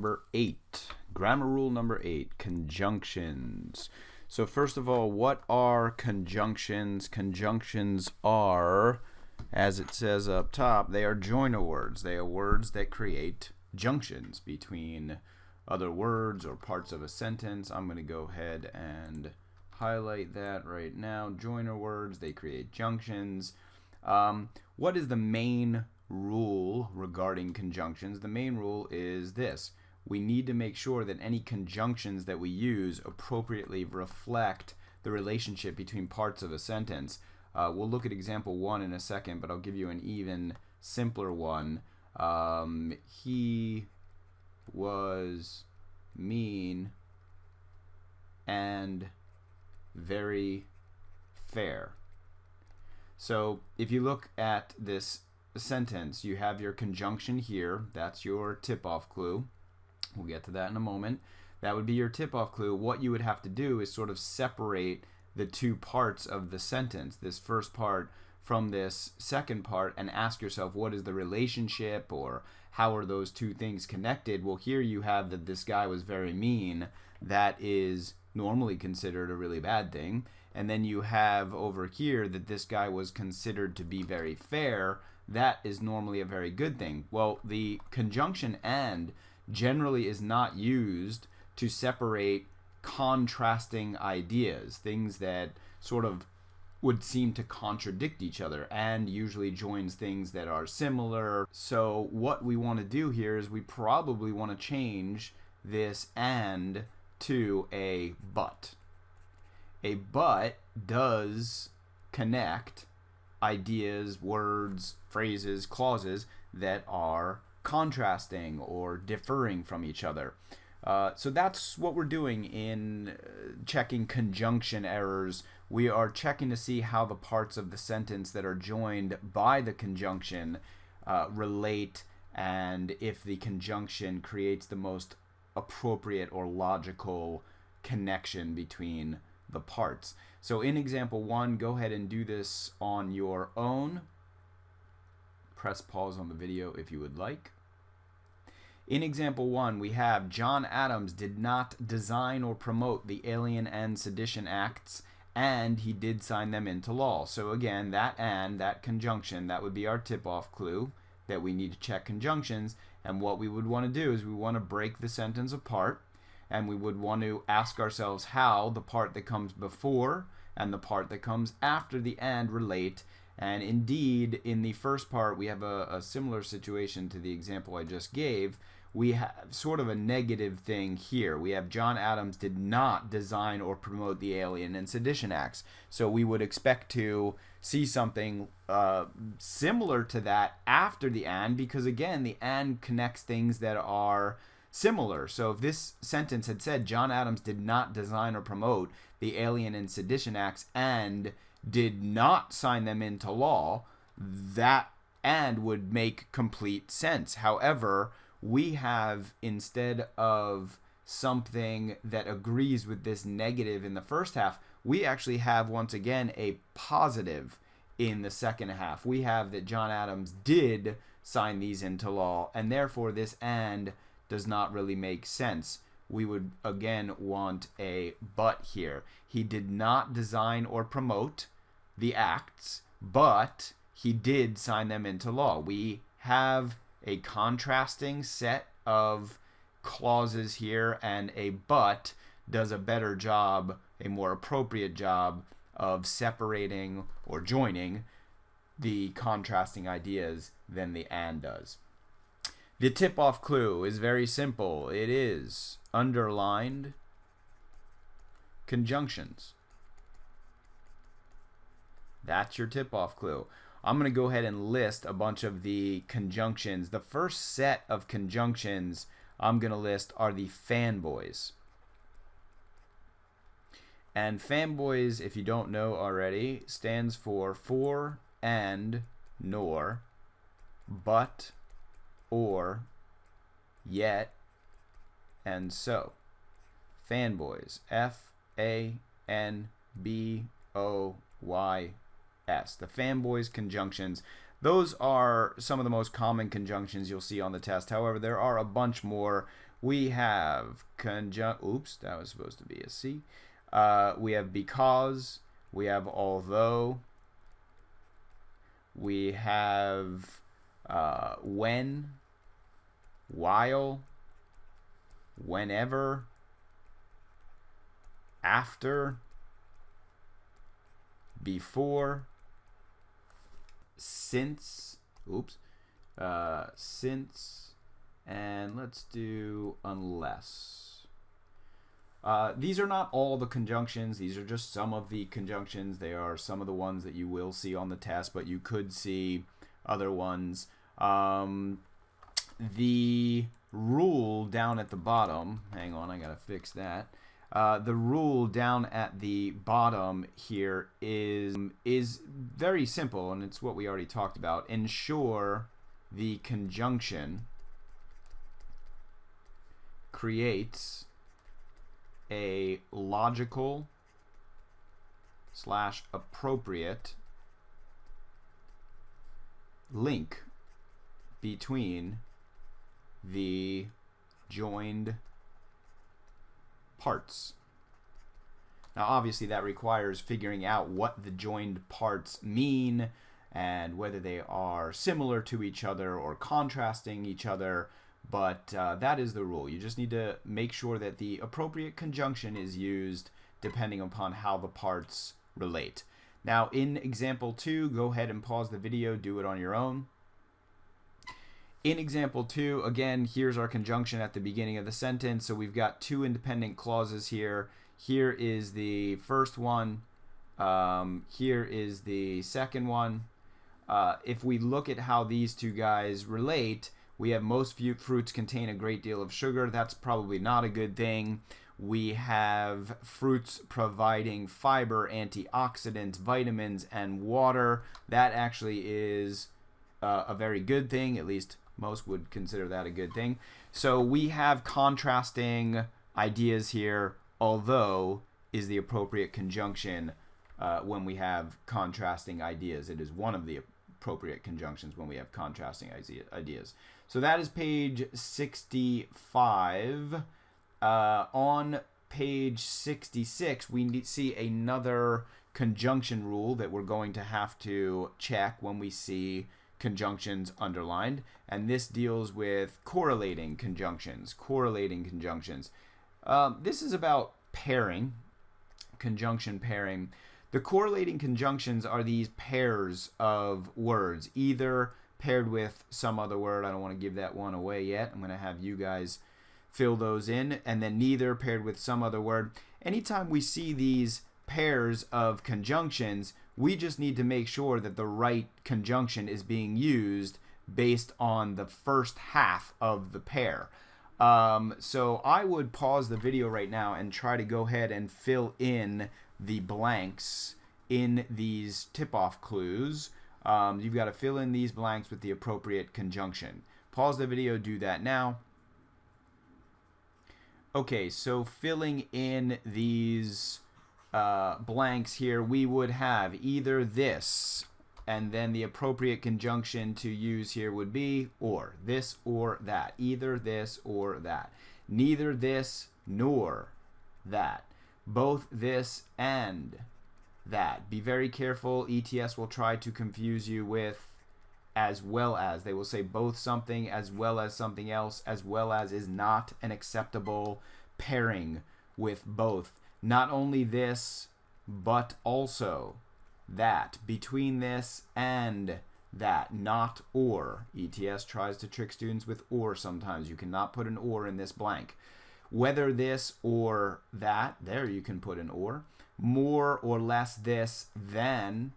number 8. Grammar rule number 8, conjunctions. So first of all, what are conjunctions? Conjunctions are, as it says up top, they are joiner words. They are words that create junctions between other words or parts of a sentence. I'm going to go ahead and highlight that right now. Joiner words, they create junctions. What is the main rule regarding conjunctions? The main rule is this: we need to make sure that any conjunctions that we use appropriately reflect the relationship between parts of a sentence. We'll look at example 1 in a second, but I'll give you an even simpler one. He was mean and very fair. So if you look at this sentence, you have your conjunction here. That's your tip-off clue. We'll get to that in a moment. That would be your tip-off clue. What you would have to do is sort of separate the two parts of the sentence, this first part from this second part, and ask yourself, what is the relationship, or how are those two things connected? Well, here you have that this guy was very mean. That is normally considered a really bad thing. And then you have over here that this guy was considered to be very fair. That is normally a very good thing. Well, the conjunction and generally is not used to separate contrasting ideas, things that sort of would seem to contradict each other, and usually joins things that are similar. So what we want to do here is we probably want to change this and to a but. A but does connect ideas, words, phrases, clauses that are contrasting or differing from each other. So that's what we're doing in checking conjunction errors. We are checking to see how the parts of the sentence that are joined by the conjunction relate, and if the conjunction creates the most appropriate or logical connection between the parts. So in example 1, go ahead and do this on your own. Press pause on the video if you would like. In example 1, we have John Adams did not design or promote the Alien and Sedition Acts, and he did sign them into law. So again, that and, that conjunction, that would be our tip-off clue that we need to check conjunctions. And what we would want to do is we want to break the sentence apart, and we would want to ask ourselves how the part that comes before and the part that comes after the and relate. And indeed, in the first part, we have a similar situation to the example I just gave. We have sort of a negative thing here. We have John Adams did not design or promote the Alien and Sedition Acts. So we would expect to see something similar to that after the and, because again, the and connects things that are similar. So if this sentence had said John Adams did not design or promote the Alien and Sedition Acts and did not sign them into law, that and would make complete sense. However, we have, instead of something that agrees with this negative in the first half, we actually have, once again, a positive in the second half. We have that John Adams did sign these into law, and therefore this and does not really make sense. We would again want a but here. He did not design or promote the acts, but he did sign them into law. We have a contrasting set of clauses here, and a but does a better job, a more appropriate job of separating or joining the contrasting ideas than the and does. The tip-off clue is very simple. It is underlined conjunctions. That's your tip-off clue. I'm going to go ahead and list a bunch of the conjunctions. The first set of conjunctions I'm going to list are the FANBOYS. And FANBOYS, if you don't know already, stands for and, nor, but, or, yet, and so. FANBOYS. F-A-N-B-O-Y-S. The FANBOYS conjunctions. Those are some of the most common conjunctions you'll see on the test. However, there are a bunch more. we have oops, that was supposed to be a C. We have because, we have although, we have when, while, whenever, after, before, since, and let's do unless. These are not all the conjunctions. These are just some of the conjunctions. They are some of the ones that you will see on the test, but you could see other ones. The rule down at the bottom, hang on, I gotta fix that. The rule down at the bottom here is very simple, and it's what we already talked about. Ensure the conjunction creates a logical / appropriate link between the joined parts. Now obviously that requires figuring out what the joined parts mean and whether they are similar to each other or contrasting each other, but that is the rule. You just need to make sure that the appropriate conjunction is used depending upon how the parts relate. Now in example 2, go ahead and pause the video, do it on your own. In example 2, again, here's our conjunction at the beginning of the sentence. So we've got two independent clauses here. Here is the first one. Here is the second one. If we look at how these two guys relate, we have most fruits contain a great deal of sugar. That's probably not a good thing. We have fruits providing fiber, antioxidants, vitamins, and water. That actually is a very good thing, at least most would consider that a good thing. So we have contrasting ideas here. Although is the appropriate conjunction when we have contrasting ideas. It is one of the appropriate conjunctions when we have contrasting ideas. So that is page 65. On page 66, we see another conjunction rule that we're going to have to check when we see conjunctions underlined, and this deals with correlating conjunctions. This is about pairing, conjunction pairing. The correlating conjunctions are these pairs of words, either paired with some other word. I don't want to give that one away yet. I'm going to have you guys fill those in, and then neither paired with some other word. Anytime we see these pairs of conjunctions, we just need to make sure that the right conjunction is being used based on the first half of the pair. So I would pause the video right now and try to go ahead and fill in the blanks in these tip-off clues. You've got to fill in these blanks with the appropriate conjunction. Pause the video, do that now. Okay, so filling in these blanks here, we would have either this, and then the appropriate conjunction to use here would be or, this or that, either this or that, neither this nor that, both this and that. Be very careful. ETS will try to confuse you with as well as. They will say both something as well as something else. As well as is not an acceptable pairing with both. Not only this, but also that. Between this and that. Not or. ETS tries to trick students with or sometimes. You cannot put an or in this blank. Whether this or that. There you can put an or. More or less this than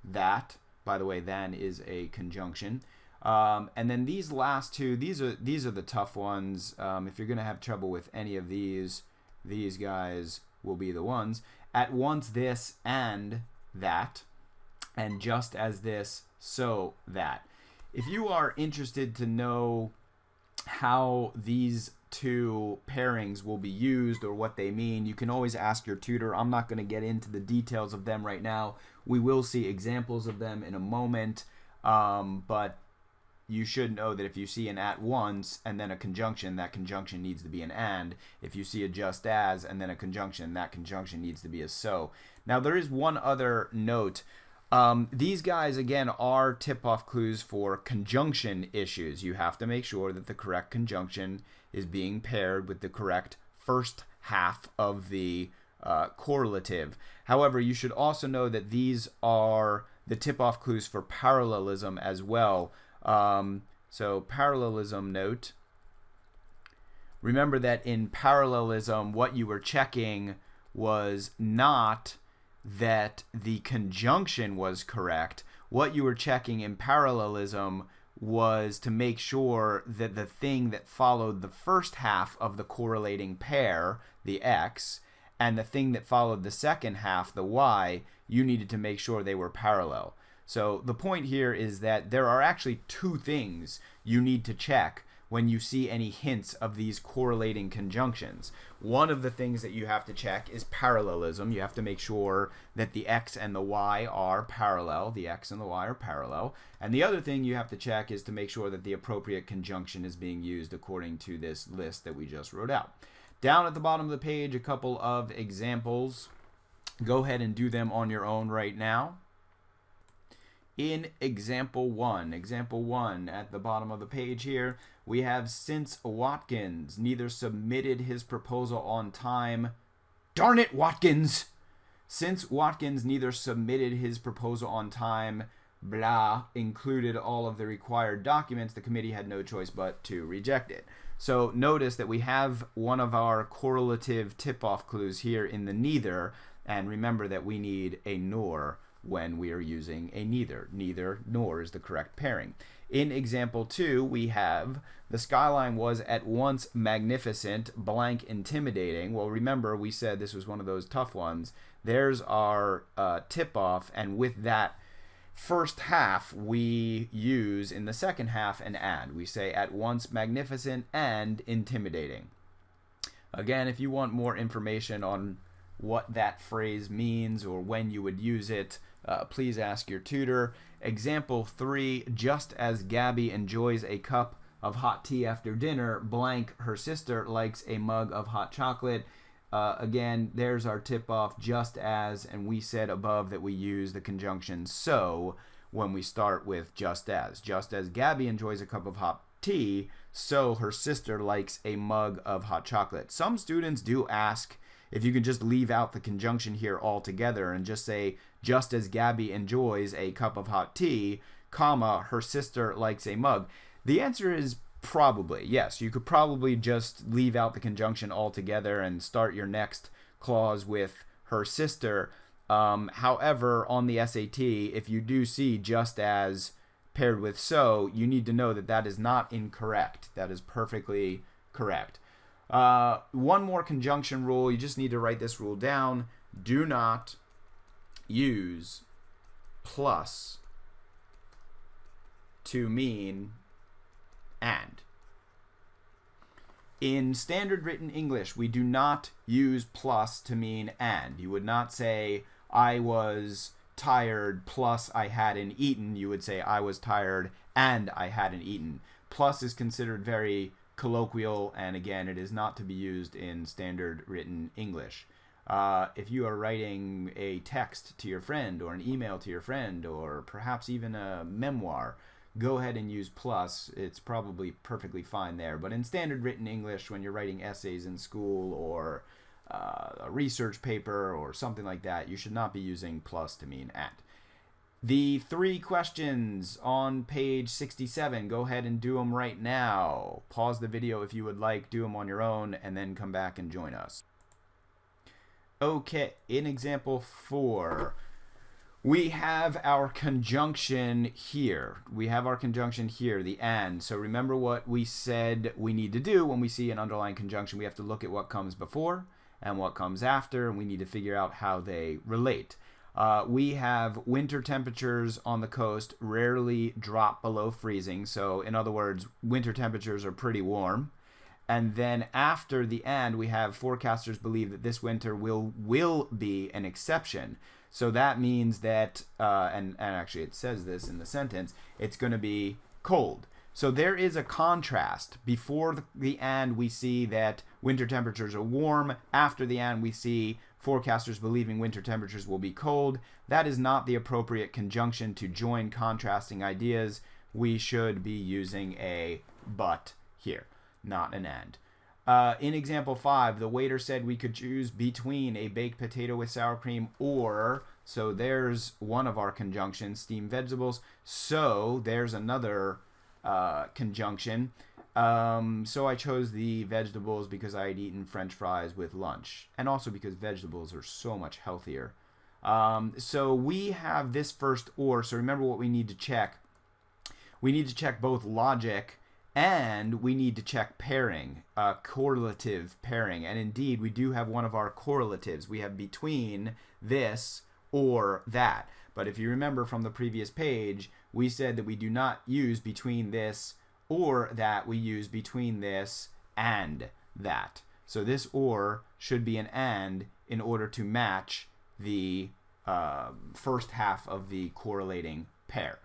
that. By the way, than is a conjunction. And then these last two, these are the tough ones. If you're going to have trouble with any of these guys will be the ones. At once this and that, and just as this, so that. If you are interested to know how these two pairings will be used or what they mean, you can always ask your tutor. I'm not going to get into the details of them right now. We will see examples of them in a moment, but you should know that if you see an at once and then a conjunction, that conjunction needs to be an and. If you see a just as and then a conjunction, that conjunction needs to be a so. Now, there is one other note. These guys, again, are tip-off clues for conjunction issues. You have to make sure that the correct conjunction is being paired with the correct first half of the correlative. However, you should also know that these are the tip-off clues for parallelism as well. So parallelism note. Remember that in parallelism, what you were checking was not that the conjunction was correct. What you were checking in parallelism was to make sure that the thing that followed the first half of the correlating pair, the x, and the thing that followed the second half, the y, you needed to make sure they were parallel. So the point here is that there are actually two things you need to check when you see any hints of these correlating conjunctions. One of the things that you have to check is parallelism. You have to make sure that the x and the y are parallel. The x and the y are parallel. And the other thing you have to check is to make sure that the appropriate conjunction is being used according to this list that we just wrote out. Down at the bottom of the page, a couple of examples. Go ahead and do them on your own right now. In example 1 at the bottom of the page here, we have since Watkins neither submitted his proposal on time. Darn it, Watkins! Since Watkins neither submitted his proposal on time, blah, included all of the required documents, the committee had no choice but to reject it. So notice that we have one of our correlative tip-off clues here in the neither, and remember that we need a nor when we are using a neither. Neither nor is the correct pairing. In example 2, we have the skyline was at once magnificent, blank intimidating. Well, remember we said this was one of those tough ones. There's our tip-off, and with that first half, we use in the second half an and. We say at once magnificent and intimidating. Again, if you want more information on what that phrase means or when you would use it, please ask your tutor. Example 3, just as Gabby enjoys a cup of hot tea after dinner, blank, her sister likes a mug of hot chocolate. Again, there's our tip-off, just as, and we said above that we use the conjunction so when we start with just as. Just as Gabby enjoys a cup of hot tea, so her sister likes a mug of hot chocolate. Some students do ask if you can just leave out the conjunction here altogether and just say, just as Gabby enjoys a cup of hot tea, comma, her sister likes a mug. The answer is probably, yes. You could probably just leave out the conjunction altogether and start your next clause with her sister. However, on the SAT, if you do see just as paired with so, you need to know that that is not incorrect. That is perfectly correct. One more conjunction rule. You just need to write this rule down. Do not use plus to mean and. In standard written English, we do not use plus to mean and. You would not say, I was tired plus I hadn't eaten. You would say, I was tired and I hadn't eaten. Plus is considered very colloquial, and again, it is not to be used in standard written English. If you are writing a text to your friend or an email to your friend or perhaps even a memoir, go ahead and use plus. It's probably perfectly fine there. But in standard written English, when you're writing essays in school or a research paper or something like that, you should not be using plus to mean and. The 3 questions on page 67, go ahead and do them right now. Pause the video if you would like, do them on your own, and then come back and join us. Okay, in example 4, we have our conjunction here. We have our conjunction here, the and. So remember what we said we need to do when we see an underlying conjunction. We have to look at what comes before and what comes after, and we need to figure out how they relate. We have winter temperatures on the coast rarely drop below freezing. So in other words, winter temperatures are pretty warm. And then after the and, we have forecasters believe that this winter will be an exception. So that means that, and actually it says this in the sentence, it's going to be cold. So there is a contrast. Before the and, we see that winter temperatures are warm. After the and, we see forecasters believing winter temperatures will be cold. That is not the appropriate conjunction to join contrasting ideas. We should be using a but here, not an and. In example 5, the waiter said we could choose between a baked potato with sour cream or, so there's one of our conjunctions, steamed vegetables. So there's another conjunction. So I chose the vegetables because I had eaten French fries with lunch, and also because vegetables are so much healthier. So we have this first or, so remember what we need to check. We need to check both logic and we need to check pairing, correlative pairing. And indeed, we do have one of our correlatives. We have between this or that. But if you remember from the previous page, we said that we do not use between this or that, we use between this and that. So this or should be an and in order to match the first half of the correlating pair.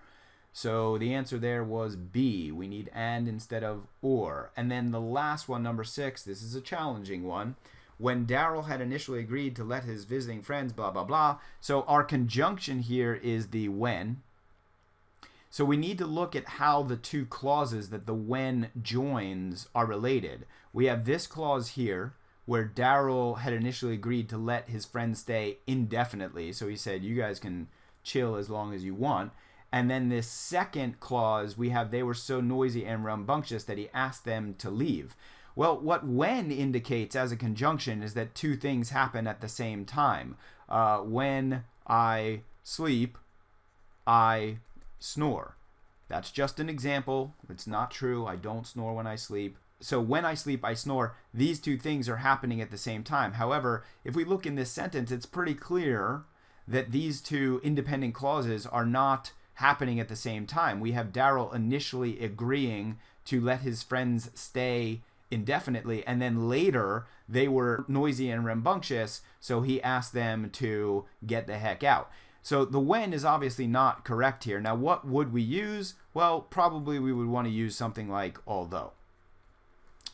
So the answer there was B. We need and instead of or. And then the last one, number 6, this is a challenging one. When Daryl had initially agreed to let his visiting friends, blah, blah, blah. So our conjunction here is the when. So we need to look at how the two clauses that the when joins are related. We have this clause here where Daryl had initially agreed to let his friends stay indefinitely. So he said, you guys can chill as long as you want. And then this second clause, we have they were so noisy and rambunctious that he asked them to leave. Well, what when indicates as a conjunction is that two things happen at the same time. When I sleep, I snore. That's just an example. It's not true. I don't snore when I sleep. So when I sleep, I snore. These two things are happening at the same time. However, if we look in this sentence, it's pretty clear that these two independent clauses are not happening at the same time. We have Daryl initially agreeing to let his friends stay indefinitely, and then later they were noisy and rambunctious, so he asked them to get the heck out. So the when is obviously not correct here. Now what would we use? Well, probably we would want to use something like although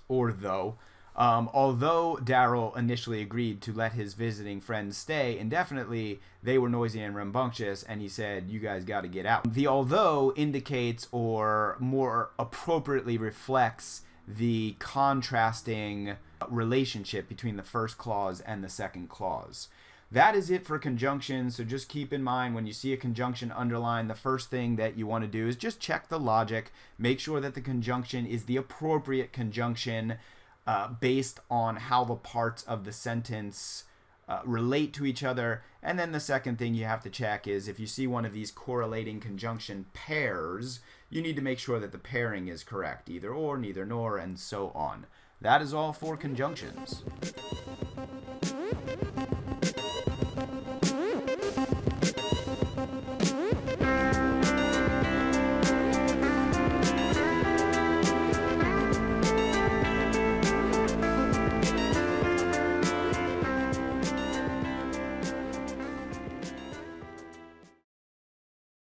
or though. Although Daryl initially agreed to let his visiting friends stay indefinitely, they were noisy and rambunctious, and he said, you guys got to get out. The although indicates, or more appropriately reflects, the contrasting relationship between the first clause and the second clause. That is it for conjunctions, so just keep in mind when you see a conjunction underlined, the first thing that you want to do is just check the logic, make sure that the conjunction is the appropriate conjunction based on how the parts of the sentence relate to each other. And then the second thing you have to check is if you see one of these correlating conjunction pairs, you need to make sure that the pairing is correct, either or, neither nor, and so on. That is all for conjunctions.